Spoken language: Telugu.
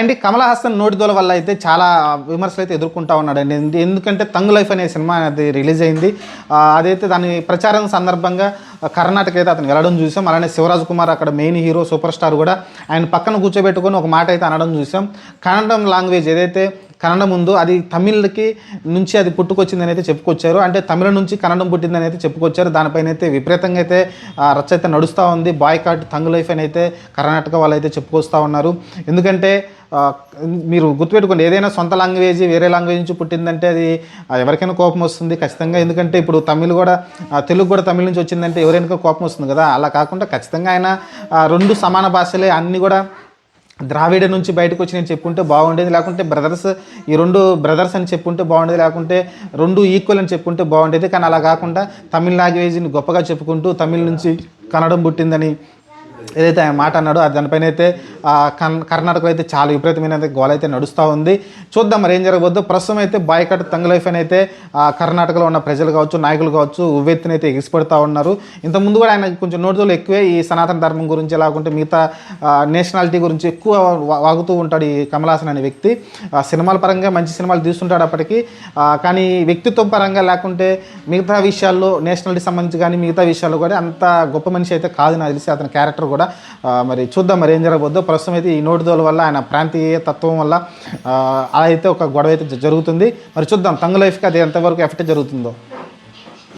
అండి కమల్ హాసన్ నోటిదోల వల్ల అయితే చాలా విమర్శలు అయితే ఎదుర్కొంటా ఉన్నాడండి. ఎందుకంటే తంగ్ లైఫ్ అనే సినిమా అది రిలీజ్ అయింది. అదైతే దాని ప్రచారం సందర్భంగా కర్ణాటక అయితే అతను వెళ్ళడం చూసాం. అలానే శివరాజ్ కుమార్ అక్కడ మెయిన్ హీరో సూపర్ స్టార్ కూడా ఆయన పక్కన కూర్చోబెట్టుకొని ఒక మాట అయితే అనడం చూసాం. కన్నడం లాంగ్వేజ్ ఏదైతే కన్నడం ఉందో అది తమిళ్కి నుంచి అది పుట్టుకొచ్చిందని అయితే చెప్పుకొచ్చారు. అంటే తమిళ నుంచి కన్నడం పుట్టిందని అయితే చెప్పుకొచ్చారు. దానిపైన అయితే విపరీతంగా అయితే రచ్చ అయితే నడుస్తూ ఉంది. బాయ్కాట్ తంగ్ లైఫ్ అని అయితే కర్ణాటక వాళ్ళు అయితే చెప్పుకొస్తూ ఉన్నారు. ఎందుకంటే మీరు గుర్తుపెట్టుకోండి, ఏదైనా సొంత లాంగ్వేజ్ వేరే లాంగ్వేజ్ నుంచి పుట్టిందంటే అది ఎవరికైనా కోపం వస్తుంది ఖచ్చితంగా. ఎందుకంటే ఇప్పుడు తమిళ్ కూడా తెలుగు కూడా తమిళ నుంచి వచ్చిందంటే ఎవరైనా కోపం వస్తుంది కదా. అలా కాకుండా ఖచ్చితంగా ఆయన రెండు సమాన భాషలే అన్నీ కూడా ద్రావిడ నుంచి బయటకు వచ్చి నేను చెప్పుకుంటే బాగుండేది. లేకుంటే బ్రదర్స్ ఈ రెండు బ్రదర్స్ అని చెప్పుకుంటే బాగుండేది. లేకుంటే రెండు ఈక్వల్ అని చెప్పుకుంటే బాగుండేది. కానీ అలా కాకుండా తమిళ లాంగ్వేజ్ని గొప్పగా చెప్పుకుంటూ తమిళ నుంచి కన్నడం పుట్టిందని ఏదైతే ఆయన మాట అన్నాడో దానిపైన అయితే కర్ణాటకలో అయితే చాలా విపరీతమైన గోల అయితే నడుస్తూ ఉంది. చూద్దాం మరి ఏం జరగబోద్దో. ప్రస్తుతం అయితే బాయ్కాట్ తంగ్ లైఫ్ అని అయితే కర్ణాటకలో ఉన్న ప్రజలు కావచ్చు, నాయకులు కావచ్చు ఉవ్వెత్తునైతే ఎగిసిపడుతూ ఉన్నారు. ఇంతకుముందు కూడా ఆయన కొంచెం నోటిదోలు ఎక్కువే ఈ సనాతన ధర్మం గురించి, లేకుంటే మిగతా నేషనాలిటీ గురించి ఎక్కువ వాగుతూ ఉంటాడు ఈ కమల్ హాసన్ అనే వ్యక్తి. సినిమాల పరంగా మంచి సినిమాలు తీస్తుంటాడు అప్పటికి. కానీ వ్యక్తిత్వం పరంగా లేకుంటే మిగతా విషయాల్లో నేషనాలిటీ సంబంధించి కానీ మిగతా విషయాల్లో కూడా అంత గొప్ప మనిషి అయితే కాదు నాకు తెలిసి అతని క్యారెక్టర్ కూడా. మరి చూద్దాం మరి ఏం జరగబోద్దో. ప్రస్తుతం అయితే ఈ నోటిదోల వల్ల ఆయన ప్రాంతీయ తత్వం వల్ల అలా అయితే ఒక గొడవ అయితే జరుగుతుంది. మరి చూద్దాం తంగ్ లైఫ్కి అది ఎంతవరకు ఎఫెక్ట్ జరుగుతుందో.